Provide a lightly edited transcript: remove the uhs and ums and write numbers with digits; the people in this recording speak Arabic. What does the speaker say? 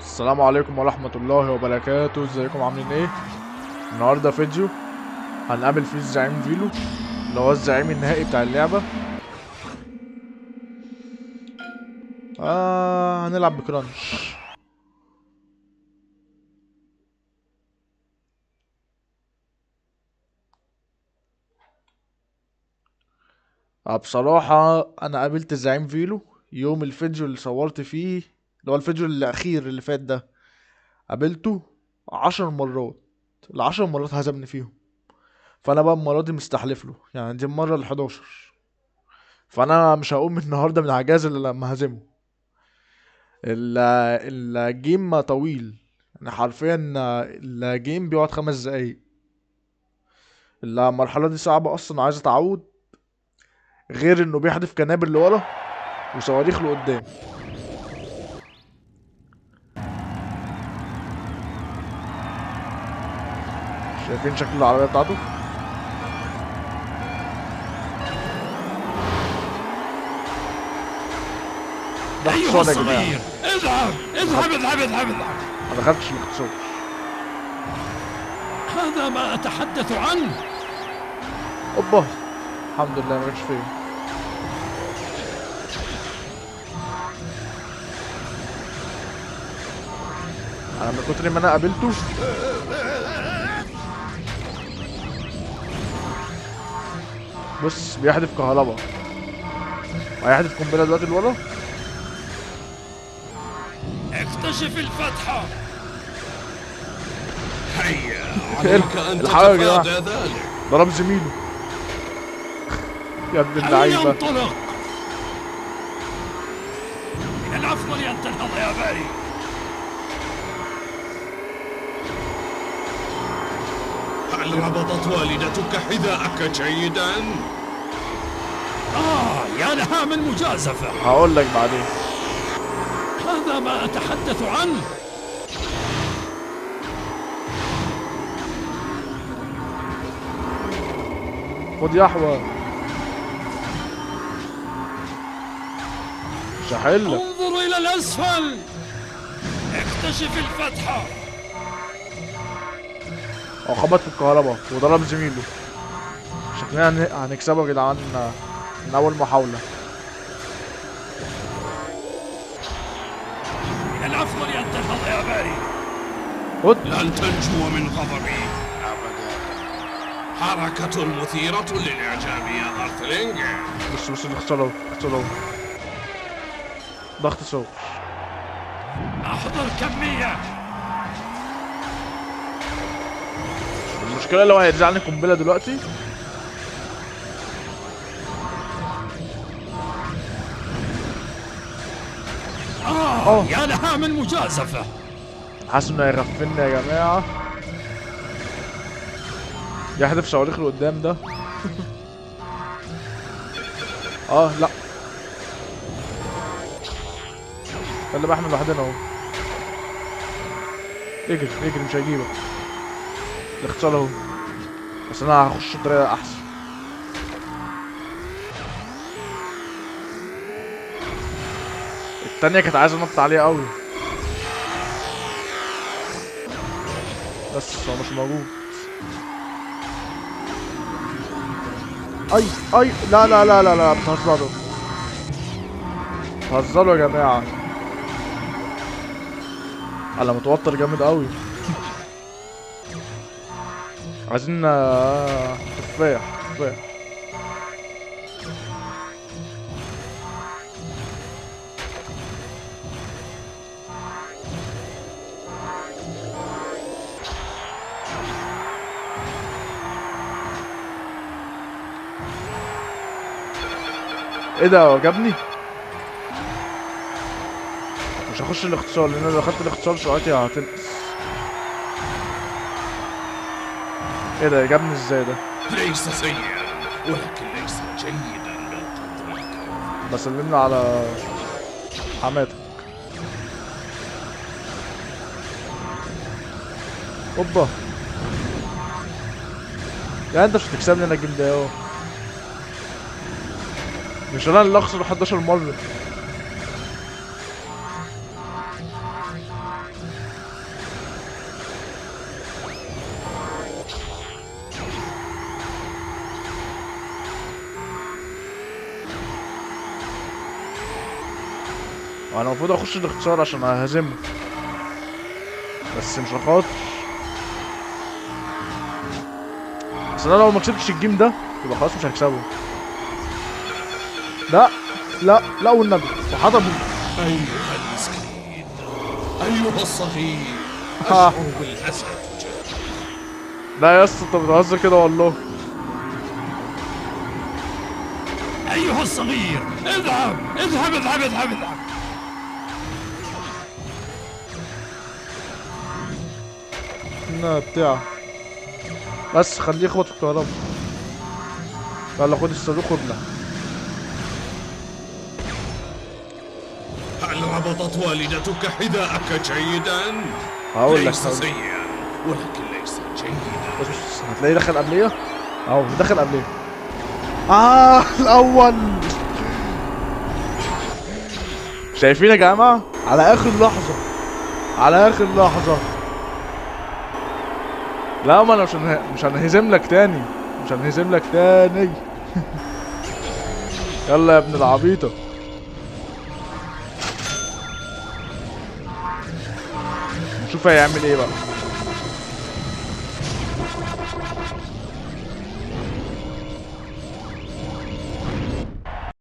السلام عليكم ورحمة الله وبركاته. ازيكم عاملين ايه؟ النهاردة فيديو هنقابل فيه الزعيم فيلو اللي هو الزعيم النهائي بتاع اللعبة. هنلعب بكرانش. بصراحة انا قابلت الزعيم فيلو يوم الفيديو اللي صورت فيه، اللي هو الفيديو الاخير اللي فات ده. قابلته 10 مرات، ال10 مرات هزمني فيهم. فانا بقى المرة دي مستحلف له، يعني دي المرة ال11. فانا مش هقوم النهاردة من العجاز الا لما هزمه. الجيم طويل، يعني حرفيا الجيم بيقعد 5 دقايق. المرحلة دي صعبة أصلا وعايزة تعود، غير إنه بيحدف كنابل لورا وصواريخ لقدام. شايفين شكل العربية بتاعته؟ ده أيها اختصار يا جماعة. الصغير، اذهب اذهب اذهب اذهب اذهب. ما دخلتش الاختصار. هذا ما أتحدث عنه. اوبا، الحمد لله ما جاتش فيا. انا من كتر ما انا قابلته بص بيحدف كهربا وهيحدف قنبلة دلوقتي لورا. اكتشف الفتحة. هيا، إيه عليك أن الحقيقة يا جماعة، تتفادى ذلك. ضرب زميله يا ابن هيا اللعيبة. انطلق. من الأفضل أن تنهض يا باري. هل ربطت والدتك حذاءك جيدا؟ يا لها من مجازفة. هقول لك بعدين. هذا ما أتحدث عنه. خد يا احوى، مش هحلك. انظر إلى الأسفل. اكتشف الفتحة. هو خبط في الكهرباء وضرب زميله. شكلنا هنكسبه يا جدعان من اول محاولة. من الأفضل أن تنهض يا باري. خد. لن تنجو من غضبي أبدا. حركة مثيرة للإعجاب يا أرثلينج. بص الاختصار اهو، الاختصار اهو. ضغط صوت. أحضر كمية. المشكلة لو هيرزعني قنبلة دلوقتي. يا لها من مجازفة. حاسس انه هيغفلني يا جماعة. يحدف صواريخ لقدام ده. لا، اللي بحمل لوحدنا اهو. اجري اجري، مش هيجيبك. الاختصار اهو، بس انا هخش بطريقة احسن. التانية كانت عايزة انط عليها قوي، بس هو مش موجود. اي لا لا لا لا لا، بتهزروا بتهزروا يا جماعة. انا متوتر جامد قوي. عايزين تفاح تفاح. ايه ده، هو جابني. مش هخش الاختصار لان انا لو خدت الاختصار سرعتي هتنقص. ايه ده، جابني ازاي ده؟ ليس سيئا ولكن ليس جيدا بالقدر الكافي. بسلمنا على حماتك. اوبا، يعني انت مش هتكسبني انا الجيم ده اهو. مش انا اللي اخسر 11 مرة. وانا المفروض اخش الاختصار عشان اهزمه، بس مش هخاطر. بس انا لو ما كسبتش الجيم ده يبقى خلاص مش هكسبه. لا لا لا والنبي وحط ابوه. أيها المسكين، أيها الصغير، ها. أشعر بالأسى. لا يا اسطى انت بتهزر كده والله. أيها الصغير، اذهب اذهب اذهب اذهب اذهب. بتاع بس خليه يخبط في الكهرباء. يلا خد الصاروخ وابلع. هل ربطت والدتك حذاءك جيدا؟ هقول لك ليس سيئا ولكن ليس جيدا. بص هتلاقيه دخل قبليه اهو، دخل قبليه. الاول. شايفين يا جماعه؟ على اخر لحظه، على اخر لحظه. لا ما انا مش هنهزم لك تاني، مش هنهزم لك تاني. يلا يا ابن العبيطه. نشوف هيعمل ايه بقى.